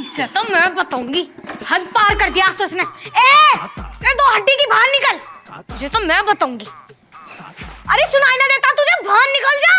इसे तो मैं बताऊंगी। हद पार कर दिया आज तो इसने। ए तो हड्डी की बाहर निकल, तुझे तो मैं बताऊंगी। अरे सुनाई ना देता तुझे, बाहर निकल जा।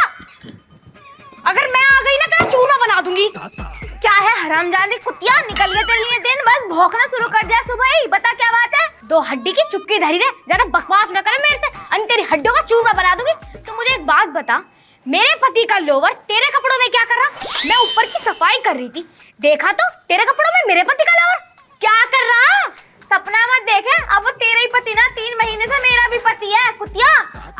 अगर मैं आ गई ना तेरा चूरमा बना दूंगी। क्या है हरामजादी कुतिया, निकल गया तेरे लिए दिन, बस भौंकना शुरू कर दिया सुबह ही। बता क्या बात है? दो हड्डी की चुपके धरी रहे, ज्यादा बकवास न करे मेरे से, अन्य तेरी हड्डियों का चूरमा बना दूंगी। तो मुझे एक बात बता, मेरे पति का लोवर तेरे कपड़ों में क्या कर रहा? मैं ऊपर की सफाई कर रही थी, देखा तो तेरे कपड़ों में मेरे पति का लोवर क्या कर रहा? सपना मत देखे, अब वो तेरा ही पति ना, 3 महीने से मेरा भी पति है कुतिया।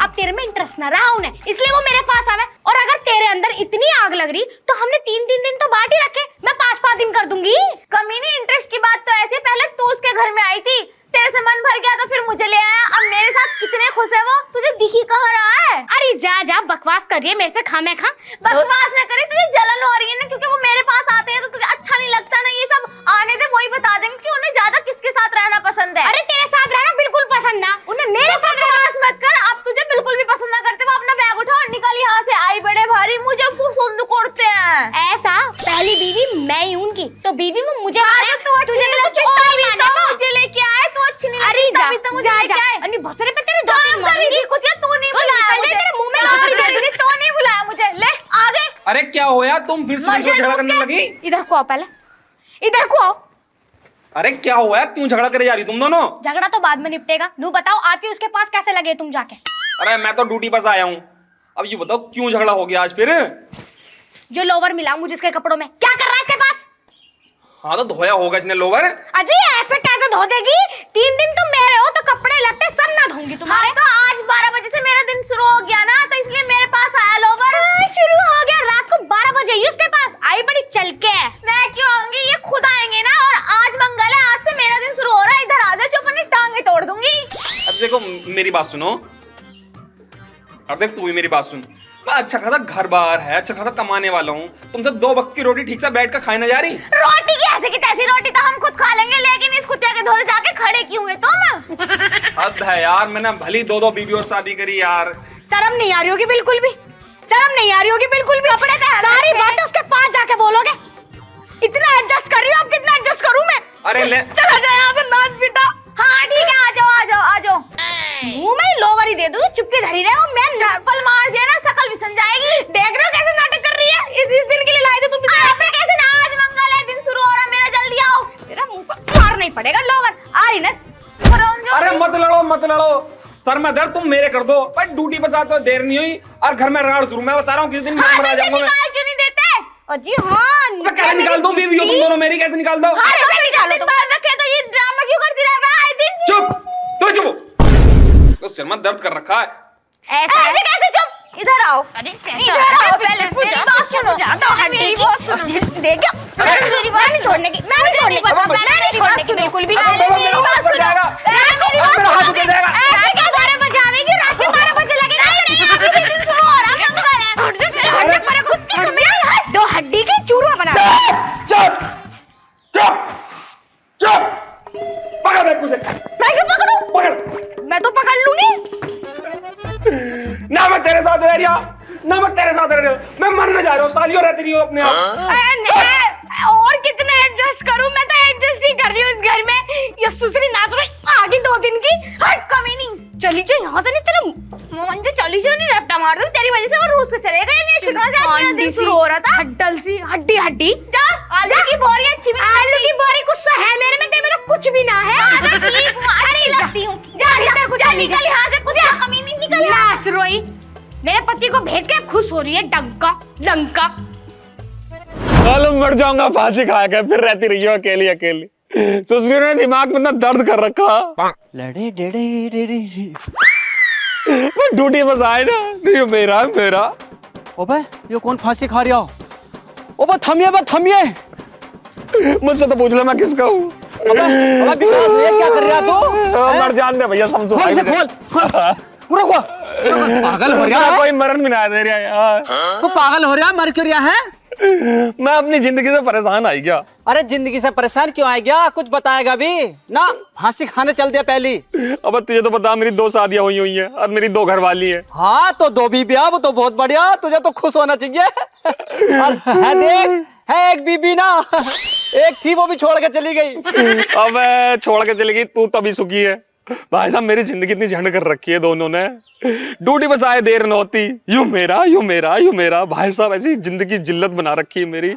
अब तेरे में इंटरेस्ट ना रहा उन्हें, इसलिए वो मेरे पास आवे। और अगर तेरे अंदर इतनी आग लग रही तो हमने 3-3 दिन तो बांट ही रखे, मैं 5-5 दिन कर दूंगी। कमीनी, इंटरेस्ट की बात तो ऐसे, पहले तू उसके घर में आई थी, तेरे से मन भर गया तो फिर मुझे ले आया। अब मेरे साथ कितने खुश है वो, तुझे दिख ही कहाँ रहा है? अरे जा जा, बकवास कर रही है मेरे से खामे खा। बकवास न करे, तुझे जलन हो रही है ना, क्योंकि वो मेरे पास आते हैं तो तुझे अच्छा नहीं लगता ना। ये सब आने दे, वही बता देंगे कि उन्हें ज्यादा किसके साथ रहना पसंद है। अरे तेरे साथ रहना बिल्कुल पसंद ना, उन्हें मेरे साथ बकवास मत कर। अब तुझे बिल्कुल भी पसंद ना करते, वो अपना बैग उठा और निकल यहाँ से। आई बड़े भारी, मुझे फुसुंद कोड़ते हैं। ऐसा पहली बीवी मैं ही उनकी, तो बीवी वो मुझे माने, तो तुझे मुझे लेके आए तो अच्छी नहीं अरे लगती, जा तभी तो मुझे जा लेके जा, आए। अन्य बहुत सारे पे तेरे दो तीन मारूंगी। कुतिया तू नहीं बुलाया मुझे, तेरे मुंह में तो नहीं बुलाया मुझे। ले आगे। अरे क्या होया, तुम फिर से झगड़ा करने लगी? इधर को आओ, पहले इधर को आओ। अरे क्या हुआ, क्यों झगड़ा करे जा रही तुम दोनों? झगड़ा तो बाद में निपटेगा। नू बताओ, आती उसके पास कैसे लगे तुम जाके? अरे मैं तो ड्यूटी पर से आया हूँ। अब ये बताओ क्यों झगड़ा हो गया आज फिर? जो लोवर मिला मुझे इसके कपड़ों में, क्या कर रहा है इसके पास? हाँ तो धोया होगा इसने लोवर। अजी ऐसे कैसे धो देगी? 3 दिन तुम मेरे हो तो कपड़े लत्ते सब ना धोंगी तुम्हारे। हाँ, तो आज 12 बजे से मेरा दिन शुरू हो गया ना, तो इसलिए मेरे पास आया लोवर। शुरू हो गया, रात को 12 बजे ही उसके पास आई, बड़ी चल के। मैं क्यों आऊंगी, ये खुद आएंगे ना। और आज मंगल है, आज से मेरा दिन शुरू हो रहा है। इधर आ जाओ, चुप अपनी टांगे तोड़ दूंगी। अब देखो मेरी बात सुनो, अब देख तू भी मेरी बात सुन। मैं अच्छा खासा घर बार है, अच्छा खासा कमाने वाला हूँ, तुमसे 2 वक्त की रोटी ठीक से बैठ कर खाई ना जा रही। रोटी की ऐसे की तैसी रोटी तो हम खुद खा लेंगे, लेकिन इस कुत्ते के धोरे जाके खड़े क्यों हुए तुम? हद है यार, मैंने भली 2 बीवी और शादी करी यार। शर्म नहीं आ रही होगी बिल्कुल भी, शर्म नहीं आ रही होगी बिल्कुल भी। कपड़े पहन सारी बातें उसके पास जाके बोलोगे। इतना एडजस्ट कर रही हो, अब कितना एडजस्ट करूं मैं? अरे ले चला जा यहाँ से नाच बेटा। हाँ ठीक है, आ जाओ आ जाओ आ जाओ। मुंह में लोवर ही दे दूं, चुपके धरी रहे हो। मैं चप्पल मार दिया ना, शकल भी सन जाएगी। देख रहे हो कैसे नाटक कर रही है? इस दिन के लिए लाई थी तुम। आप कैसे ना, आज मंगल है, दिन शुरू हो रहा है मेरा, जल्दी आओ। तेरा मुंह पर मारना ही पड़ेगा लोवर। आ रही ना। अरे मत लड़ो मत लड़ो, सर में दर्द तुम मेरे कर दो। पर ड्यूटी पर साथ देर नहीं हुई और घर में राड़ शुरू। मैं बता रहा हूँ किस दिन मैं आ जाऊंगा। निकाल क्यों नहीं देते? जी हाँ, मैं कैसे निकाल दूं? बीवी हो तुम दोनों मेरी, कैसे निकाल दो? हाँ, कैसे निकालो तुम? बाल रखे तो ये ड्रामा क्यों करती रहे आए दिन? चुप, तो चुप। तो सिर में दर्द कर रखा है। ऐसे कैसे चुप? इधर आओ। अरे इधर आओ पहले, मेरी बात सुनो। मेरी बात सुनो। देख क्या? मेरी बात नहीं छोड़ने की, मैं नहीं छोड़ने की, मैं नहीं छोड़ने की बिल्कुल भी। मेरी बात सुनो। मेरा हाथ उतर जाएगा। ऐसे क्या 12 बजे आवेगी, रात के 12 बजे लगेगा? नहीं, अभी से दिन शुरू हो रहा है, मंगल है। हट जा, मेरे हड्डी पर खुद की कमी है। 2 हड्डी की चूरमा बना। चुप चुप चुप, पकड़ मैं कुछ। मैं क्यों पकड़ूं? पकड़। मैं तो पकड़ लूंगी। ना मैं तेरे साथ रह रहा, ना मैं तेरे साथ रह रहा, मैं मरने जा रहा हूँ। सालियों रहती रही हो अपने आप। और कितना एडजस्ट करूं? मैं तो एडजस्ट ही कर रही हूँ इस घर में। ये सुसरी नाच रही आगे 2 दिन की। हट कमीनी, चली जाओ यहाँ से, नहीं तेरा मोहन जो चली जाओ, नहीं रट्टा मार दूं तेरी वजह से। वो रूस से चलेगा या नहीं? छिका से आज मेरा दिन शुरू हो रहा था। हड्डल सी हड्डी हड्डी। जा, आलू की बोरी अच्छी भी आलू की बोरी कुछ तो है मेरे में, तेरे में तो कुछ भी ना है। ठीक हूँ, अच्छी लगती हूँ। जा भीतर को, जा निकल यहाँ से, कुछ कमीनी निकल। नाच रोई, मेरे पति को भेज के खुश हो रही है। डंका डंका। मालूम मर जाऊंगा फांसी खा के, फिर रहती रही हो अकेली अकेली। सुसरी ने दिमाग में इतना दर्द कर रखा। लड़े डेड़े डेड़े। मैं ड्यूटी बस आए ना, नहीं मेरा मेरा। ओबे ये कौन फांसी खा रहा हो? ओबे थमिए बे थमिए। मुझसे तो पूछ लो मैं किसका हूँ। अबे विकास ये क्या कर रहा तू? मर जान दे भैया, समझो। खोल से खोल पूरा को। पागल हो रहा है? कोई मरण भी ना दे रहा यार। तू पागल हो रहा है? मर क्यों रहा है? मैं अपनी जिंदगी से परेशान आई गया। अरे जिंदगी से परेशान क्यों आ गया? कुछ बताएगा भी ना, फांसी खाने चल दिया पहली। अब तुझे तो पता मेरी 2 शादियां हुई हैं और मेरी 2 घरवाली हैं। हाँ तो 2 बीबियां, वो तो बहुत बढ़िया, तुझे तो खुश होना चाहिए। और है देख, है एक बीबी ना, एक थी वो भी छोड़ के चली गई। अब छोड़ के चली गई, तू तभी सुखी है। भाई साहब मेरी जिंदगी इतनी झंड कर रखी है दोनों ने, ड्यूटी बस आए देर न होती, यूं मेरा यूं मेरा यूं मेरा। भाई साहब ऐसी जिंदगी जिल्लत बना रखी है मेरी,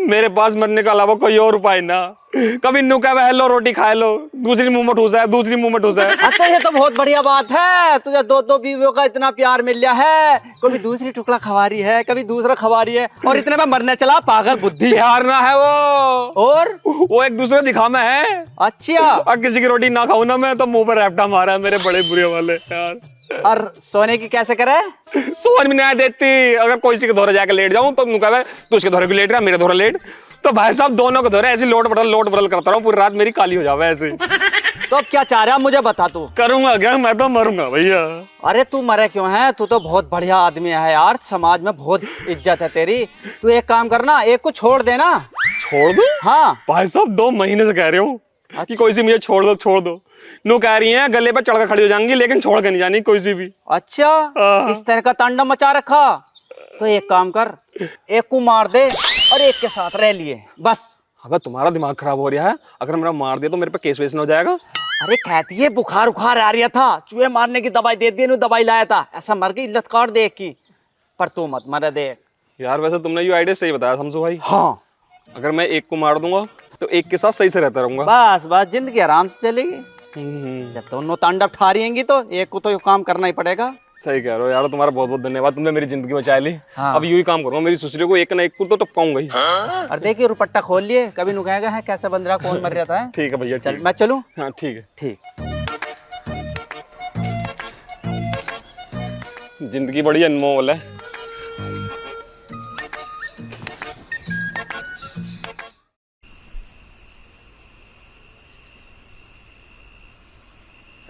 मेरे पास मरने के अलावा कोई और उपाय ना। कभी नु कह हेलो रोटी खा लो, दूसरी मुंह में ठूसा है, दूसरी मुंह में ठूसा है। अच्छा ये तो बहुत बढ़िया बात है, तुझे 2 बीवियों का इतना प्यार मिल गया है। कभी दूसरी टुकड़ा खवा रही है, कभी दूसरा खवा रही है, और इतने में मरने चला पागल बुद्धि। प्यार ना है वो, और वो एक दूसरे दिखावा है। अच्छा, और किसी की रोटी ना खाऊं ना मैं तो मुंह पर रैपटा मारा है मेरे बड़े बुरे वाले यार। और सोने की कैसे करे? सोच में नहीं देती, अगर कोई सी के धोरे जाके लेट जाऊं तो कहवे तू उसके धोरे भी लेट रहा, मेरे धोरे लेट। तो भाई साहब दोनों के धोरे ऐसी लोट बदल करता रहूं, पूरी रात मेरी काली हो जावे ऐसे। तो अब क्या चाह रहा मुझे बता तू? करूंगा क्या, मैं तो मरूंगा भैया। अरे तू मरे क्यों है, तू तो बहुत बढ़िया आदमी है यार, समाज में बहुत इज्जत है तेरी। तू एक काम करना, एक को छोड़ देना। छोड़ दो? हाँ भाई साहब 2 महीने से कह रहे हो कि कोई सी मुझे छोड़ दो। नो कह रही हैं गले पे चढ़कर खड़ी हो जाएंगी, लेकिन छोड़ के नहीं जानी कोई सी भी। अच्छा, इस तरह का तांडव मचा रखा। तो एक काम कर, एक को मार दे और एक के साथ रह लिए बस। अगर तुम्हारा दिमाग खराब हो रहा है, अगर मेरा मार दिया तो मेरे पे केस वेस न हो जाएगा? अरे कहती है बुखार उखार आ रहा था, चूहे मारने की दवाई दे दी, दवाई लाया था, ऐसा मर गई इल्लत काट देख की। पर तू मत मरे देख। यार वैसे तुमने ये आइडिया सही बताया शमसू भाई। हाँ, अगर मैं एक को मार दूंगा तो एक के साथ सही से रहता रहूंगा। बस जिंदगी आराम से चलेगी। जब दोनों तांडव ठा रहेंगी तो एक को तो ये काम करना ही पड़ेगा। सही कह रहे हो यार, तुम्हारा बहुत बहुत धन्यवाद, तुमने मेरी जिंदगी बचा ली। हाँ। अब यूं ही काम करूंगा, मेरी सुसरी को एक ना एक को तो टपकाऊंगा ही। और देखिए रुपट्टा खोल लिए, कभी नु कहेगा है कैसा बंद रहा, कौन मर रहा था। ठीक है भैया, चल ठीक। मैं चलूं? हाँ ठीक है। ठीक। जिंदगी बड़ी अनमोल है।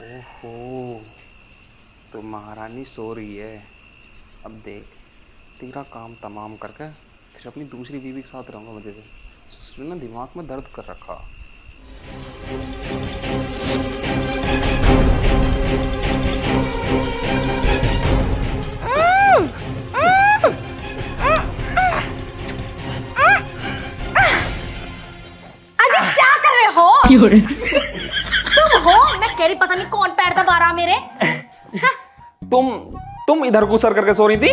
ओहो, तो महारानी सो रही है। अब देख, तेरा काम तमाम करके फिर अपनी दूसरी बीवी के साथ रहूंगा मजे से। उसने ना दिमाग में दर्द कर रखा। अजी क्या कर रहे हो? तुम हो? मैं कह रही पता नहीं कौन पैर दबा रहा मेरे। तुम इधर को सर करके सो रही थी?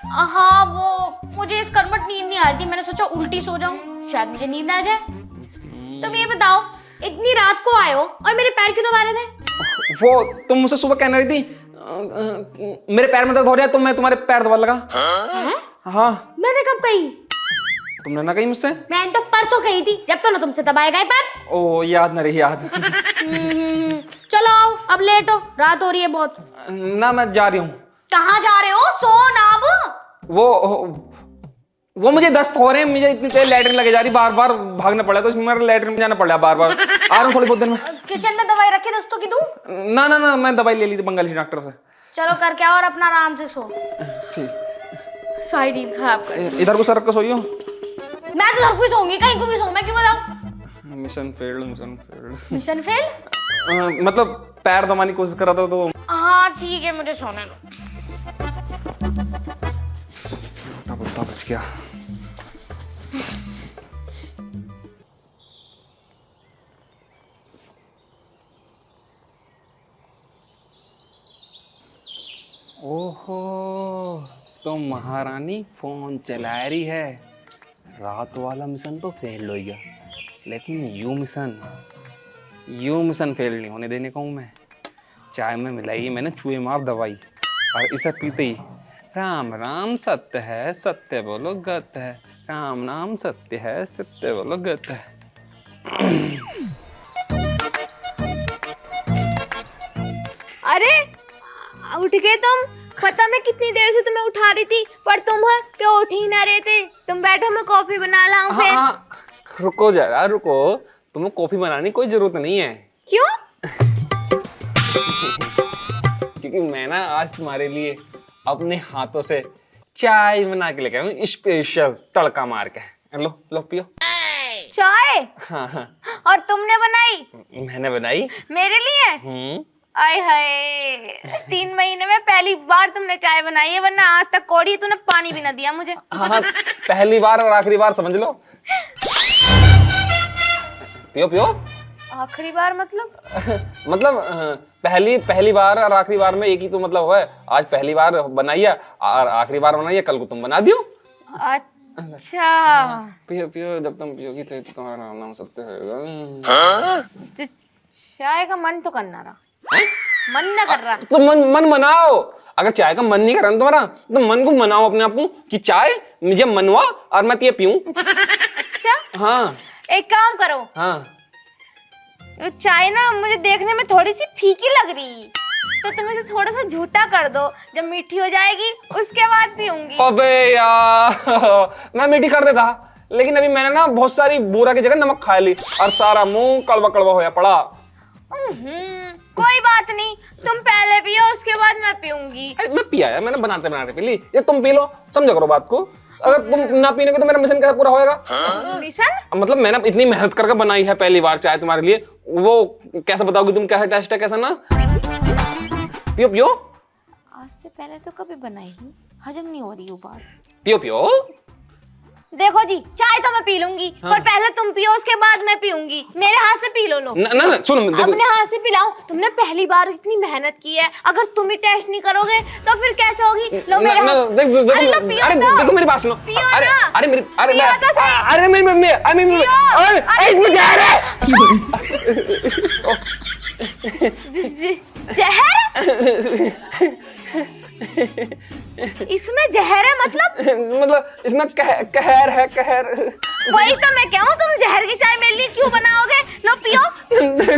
हाँ, वो मुझे इस करवट नींद नहीं आ रही थी, मैंने सोचा उल्टी सो जाऊं, शायद मुझे नींद आ जाए। तुम ये बताओ, इतनी रात को आए हो और मेरे पैर क्यों दबा रहे थे? वो तुम मुझसे सुबह कहने रही थी मेरे पैर में दर्द हो रहा है तो मैं तुम्हारे पैर दबा लगा। हाँ। मैंने कब कही? तुमने ना कही मुझसे? मैंने तो परसों कही थी, जब तो ना तुमसे दबाए गए पैर। ओ याद न रही, याद। चलो आओ, अब लेट हो, रात हो रही है बहुत। ना मैं जा रही हूँ। कहाँ जा रहे हो? सो ना अब। वो मुझे दस्त हो रहे हैं, मुझे इतनी देर लैट्रिन लगे जा रही, बार बार भागना पड़ा, तो इसमें मेरा लैट्रिन में जाना पड़ा बार बार। आ रहा हूँ थोड़ी बहुत देर में। किचन में दवाई रखी दोस्तों की दूं? ना मैं दवाई ले ली थी बंगाली डॉक्टर से। चलो करके आओ और अपना आराम से सो। ठीक। सारी नींद खराब कर। इधर को सर रख के सोइयो। मैं तो हर कोई सोऊंगी, कहीं को भी सोऊं, मैं क्यों बताऊं? Mission failed. Mission fail? मतलब पैर दबाने की कोशिश कर रहा था तो। हाँ ठीक है, मुझे सोने दो। कुत्ता बच गया। ओहो, तो महारानी फोन चला रही है। रात वाला मिशन तो फेल हो गया, लेकिन यू मिशन फेल नहीं होने देने का हूँ मैं। चाय में मिलाई मैंने चूहे मार दवाई, और इसे पीते ही राम राम सत्य है, सत्य बोलो गत है, राम नाम सत्य है, सत्य बोलो गत है। अरे उठ गए तुम? पता मैं कितनी देर से तुम्हें उठा रही थी, पर तुम क्यों उठ ही ना रहे थे? तुम बैठो, मैं कॉफी बना लाऊं फिर। हाँ, रुको जरा रुको, तुम्हें कॉफी बनाने की कोई जरूरत नहीं है। क्यों? क्योंकि मैं ना आज तुम्हारे लिए अपने हाथों से चाय बना के लेके आया हूँ स्पेशल तड़का मार के। लो लो पियो। चाय? हाँ हाँ और तुमने बनाई? मैंने बनाई। मेरे लिए? आय हाय, 3 महीने में पहली बार तुमने चाय बनाई है, वरना आज तक कोड़ी तूने पानी भी ना दिया मुझे। हाँ पहली बार और आखिरी बार समझ लो। पियो पियो। आखिरी बार मतलब? मतलब पहली बार और आखिरी बार में एक ही तो मतलब है। आज पहली बार बनाई है और आखिरी बार बनाई है, कल को तुम बना दियो। अच्छा। पियो पियो, जब तुम पियोगी तो तुम्हारा नाम सत्य होगा। चाय का मन तो करना रहा, मन ना कर रहा। तो मन मनाओ। अगर चाय का मन नहीं कर रहा तुम्हारा तो मन को मनाओ अपने आप को कि चाय मुझे मनवा और मैं ये पीऊं। अच्छा हाँ एक काम करो, हाँ चाय ना मुझे देखने में थोड़ी सी फीकी लग रही, तो तुम इसे थोड़ा सा झूठा कर दो, जब मीठी हो जाएगी उसके बाद पीऊंगी। अबे यार मैं मीठी कर देता, लेकिन अभी मैंने ना बहुत सारी बूरा की जगह नमक खा ली और सारा मुंह कड़वा कड़वा होया पड़ा। कोई बात नहीं, तुम पहले पियो उसके बाद मैं पीऊंगी। मैं पिया है, मैंने बनाते बनाते पी ली, ये तुम पी लो। समझो करो बात को, अगर तुम ना पीने तो मेरा मिशन कैसे पूरा होएगा? मिशन? मतलब मैंने इतनी मेहनत करके बनाई है पहली बार चाय तुम्हारे लिए, वो कैसे बताओगी तुम? कैसा टेस्ट है कैसा ना? पियो पियो। आज से पहले तो कभी बनाई नहीं, हजम नहीं हो रही वो बात। पियो पियो। देखो जी, चाय तो मैं पी लूंगी, पर पहले तुम पियो उसके बाद मैं पीऊंगी। मेरे हाथ से पी लो। ना ना सुनो, अपने हाथ से पिलाओ। तुमने पहली बार इतनी मेहनत की है, अगर तुम ही टेस्ट नहीं करोगे तो फिर कैसे होगी? लो मेरे हाथ। अरे लो पियो। अरे देखो मेरी बात सुनो। अरे अरे मेरी अरे पियो तो सही। अरे मेरी अरे इसमें जहर है। जहर? इसमें जहर है मतलब इसमें कहर है, कहर। वही तो मैं कहूँ, तुम जहर की चाय मेरे लिए क्यों बनाओगे? लो पियो।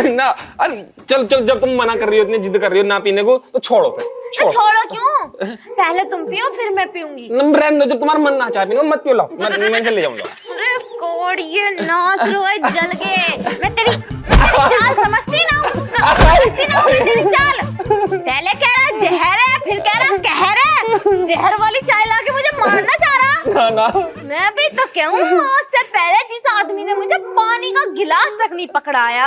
ना अरे चल चल, जब तुम मना कर रही हो, इतनी जिद कर रही हो ना पीने को, तो छोड़ो फिर। तो छोड़ो क्यों? पहले तुम पियो फिर मैं पीऊंगी। रहने दो, जब तुम्हारा मन ना चाहे पीने मत पियो, लो मैं ले जाऊंगा। अरे कोड़िए नास रोए जल गए। मैं तेरी चाल समझती ना हूँ, मैं तेरी चाल। पहले कह रहा जहर है, फिर कह रहा कहर है। जहर वाली चाय लाके मुझे मारना चाह रहा। ना मैं भी तो कहूँ, उससे पहले जिस आदमी ने मुझे पानी का गिलास तक नहीं पकड़ाया,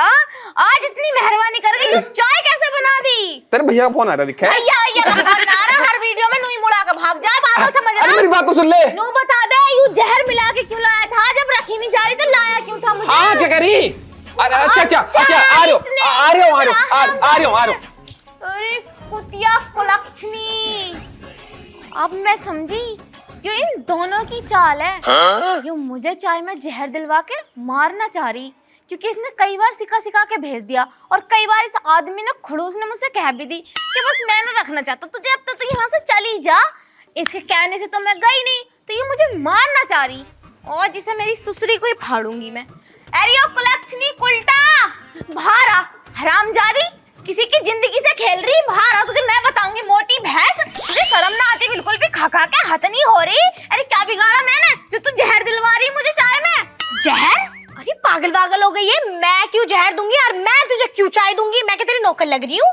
आज इतनी मेहरबानी कर गई, चाय कैसे बना दी? तेरे भैया का फोन आ रहा दिखा है? भैया का फोन आ रहा, हर वीडियो में नुई मुड़ा कर भाग जा, पागल समझ रहा। अरे मेरी बात तो सुन ले। नू बता दे, यू जहर मिला के क्यों लाया था? जब रखी नहीं जा रही तो लाया क्यों था मुझे? हाँ क्या करी? अरे अच्छा आ रही हूँ। अरे कुतिया कुलक्षणी, अब मैं समझी, ये इन दोनों की चाल है। ये मुझे चाय में जहर दिलवा के मारना चाह रही, क्योंकि इसने कई बार सिखा के भेज दिया, और कई बार इस आदमी ने खड़ूस ने मुझसे कह भी दी कि बस मैं ना रखना चाहता तुझे, अब तो यहाँ से चली जा। इसके कहने से तो मैं गई नहीं, तो ये मुझे मारना चाह रही, और जिसे मेरी सुसरी को ही फाड़ूंगी मैं। अरे कुलक्षणी उल्टा बाहर आ, हरामजादी, किसी की जिंदगी से खेल रही, बाहर आ, तुझे मैं बताऊंगी। मोटी भैंस, तुझे शर्म ना आती बिल्कुल भी? खा के हथ नहीं हो रही? अरे क्या बिगाड़ा मैंने जो तू जहर दिलवा रही मुझे चाय में? जहर? अरे पागल हो गई है, मैं क्यों जहर दूंगी और मैं तुझे क्यों चाय दूंगी? मैं क्या तेरी नौकर लग रही हूँ?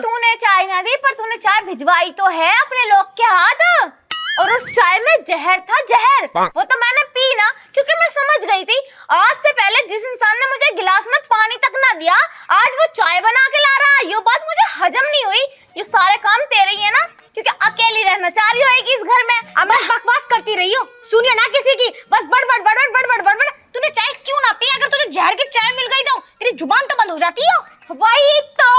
तूने चाय ना दी, पर तूने चाय भिजवाई तो है अपने लोग के हाथ, और उस चाय में जहर था, जहर। वो तो मैंने पी ना, क्योंकि मैं समझ गई थी आज से पहले जिस इंसान ने मुझे गिलास में पानी तक ना दिया, आज वो चाय बना के ला रहा। ये बात मुझे हजम नहीं हुई। ये सारे काम तेरे ही है ना, क्योंकि अकेली रहना चाह रही होगी इस घर में। अब मैं बकवास करती रही हूँ, सुनिए ना किसी की, बस बड़। तूने चाय क्यों ना पी? अगर तुझे जहर की चाय मिल गई तो तेरी जुबान तो बंद हो जाती है। वही तो,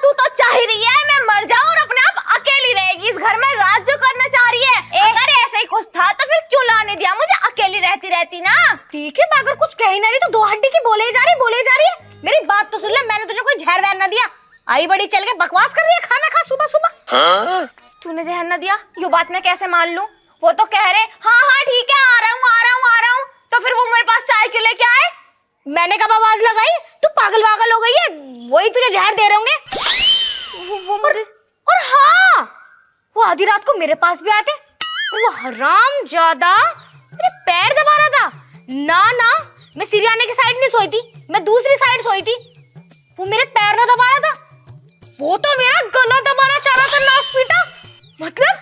तू तो चाह रही है मैं मर जाऊं और अपने आप अकेली रहेगी इस घर में, राज जो करना चाह रही है। अगर ऐसा ही कुछ था तो फिर क्यों लाने दिया मुझे अकेली रहती ना? ठीक है, अगर कुछ कह ही ना रही तो दो हड्डी की बोले जा रही है। मेरी बात तो सुन ले, मैंने तुझे कोई जहर वहर ना दिया। आई बड़ी चल के बकवास कर रही है, खाना खा सुबह। तूने जहर ना दिया, ये बात मैं कैसे मान लूं? वो तो कह रहे हाँ ठीक है, आ रहा हूँ, तो फिर वो मेरे पास चाय क्यों लेके आए? मैंने कब आवाज लगाई? तू पागल हो गई है, वही तुझे जहर दे रहे होंगे। और हाँ, वो आधी रात को मेरे पास भी आते, वो हरामजादा मेरे पैर दबा रहा था। ना, मैं सिरियाने की साइड नहीं सोई थी, मैं दूसरी साइड सोई थी। वो मेरे पैर ना दबा रहा था, वो तो मेरा गला दबाना चाह रहा था, नाक पीटा। मतलब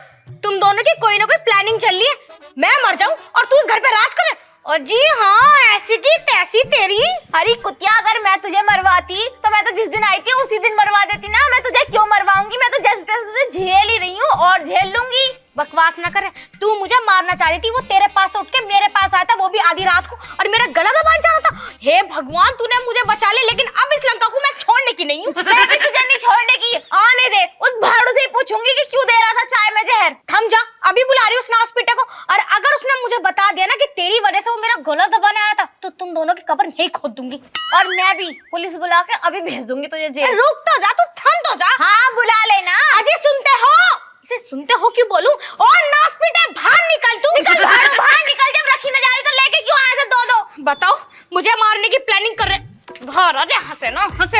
तुम दोनों की कोई ना कोई प्लानिंग चल रही है, मैं मर जाऊं और तू इस घर पे राज करे। और जी हाँ, ऐसी की तैसी तेरी। अरे कुतिया, अगर मैं तुझे मरवाती तो मैं तो जिस दिन आई थी उसी दिन मरवा देती ना। मैं तुझे क्यों मरवाऊंगी? मैं तो जैसे तैसे तुझे झेल ही रही हूँ और झेल लूंगी। बकवास ना करे, तू मुझे मारना चाह रही थी, वो तेरे पास उठ के मेरे पास आया था, वो भी आधी रात को, और मेरा गला दबाना चाह रहा था। हे भगवान, तूने मुझे बचा लिया, लेकिन अब इस लंका को मैं छोड़ने की नहीं हूँ। मैं भी तुझे नहीं छोड़ने की। आने दे, उस भाड़ू से ही पूछूंगी कि क्यों दे रहा था चाय में जहर। थम जा, अभी बुला रही हूँ उस नासपीटे को। और अगर उसने मुझे बता दिया ना कि तेरी वजह से वो मेरा गला दबाने आया था, तो तुम दोनों की कब्र नहीं खोद दूंगी। और मैं भी पुलिस बुला के अभी भेज दूंगी तुझे जेल। रुक तो जा, तू थम तो जा। हाँ, बुला लेना। अजय सुनते हो? इसे सुनते हो क्यों बोलूं? और नासपीटे बाहर निकल तू। निकल भाड़ू, बाहर निकल। जब रखी न जा रही तो लेके क्यों आए थे दो दो? बताओ, मुझे मारने की प्लानिंग कर रहे। बाहर आ जा, हंसे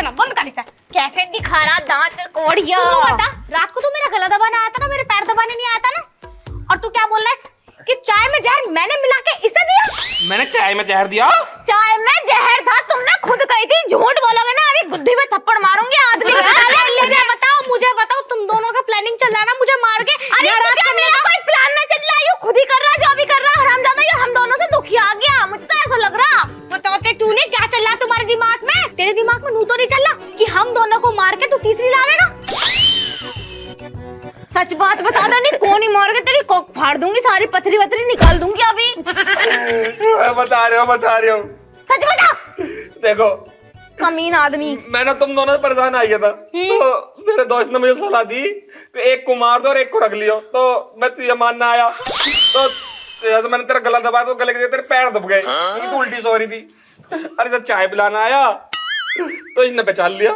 ना बंद कर इसे। कैसे दिखा रहा दांत कोड़िया। तू बता, रात को तू मेरा गला दबाने आया था ना, मेरे पैर दबाने नहीं आया था ना? और तू क्या बोल रहा है कि चाय में जहर मैंने मिला के इसे दिया? मैंने चाय में जहर दिया? चाय में जहर था, तुमने खुद कही थी। झूठ बोलोगे ना अभी गुद्दी में थप्पड़ मारूंगी आदमी। मुझे बताओ, तुम दोनों का प्लानिंग चल रहा है ना मुझे मार के? अरे क्या मेरा कोई प्लान ना चल रहा है, खुद ही कर रहा, जो भी कर रहा। हरामजादा ये हम दोनों से दुखी आ गया, मुझे तो ऐसा लग रहा। बताते क्यों नहीं, क्या चल रहा है तुम्हारे दिमाग में? तेरे दिमाग में नू तो नहीं चल रहा कि हम दोनों को मार के तू तीसरी लावेगा? सच बात बता दे, नहीं कौन ही मार के तेरी कोक फाड़ दूंगी, सारी पथरी वथरी निकाल दूंगी अभी। बता रहे हो। सच बता। देखो, कमीन आदमी। मैंने तुम दोनों से परेशान आ गया था, तो मेरे दोस्त ने मुझे सलाह दी कि एक को मार दो और एक को रख लियो। तो मैं तुझे मानना आया, तो जैसे मैंने तेरा गला दबाया तो गले के तेरे पैर दब गए, तो उल्टी सो रही थी। अरे जब चाय पिलाना आया तो इसने पहचान लिया।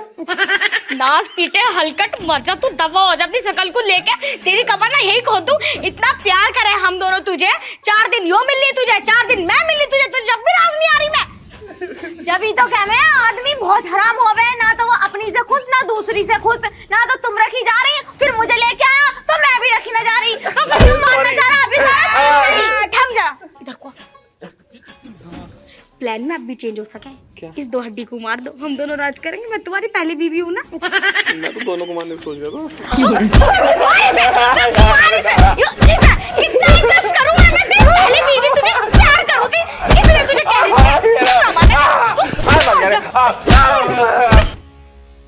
नास पीटे हलकट, मर जा तू, दफा हो जा अपनी शकल को लेके। तेरी कबर ना यही खोद दूं। इतना प्यार करे हम दोनों तुझे, 4 दिन यो मिल ली तुझे, 4 दिन मैं मिल ली तुझे, तुझे जब भी राज नहीं आ रही मैं। जब ही तो कह मैं आदमी बहुत हराम हो गए ना, तो वो अपनी से खुश ना दूसरी से खुश। ना तो तुम रखी जा रही, फिर मुझे लेके आया तो मैं भी रखी ना जा रही, तो फिर तुम मारना चाह रहा अभी। थम जा, इधर को। प्लान में अब भी चेंज हो सके। इस 2 हड्डी को मार दो, हम दोनों राज करेंगे। मैं तुम्हारी पहली बीवी हूँ ना। मैं तो दोनों को मारने सोच रहा था। तुम्हारे से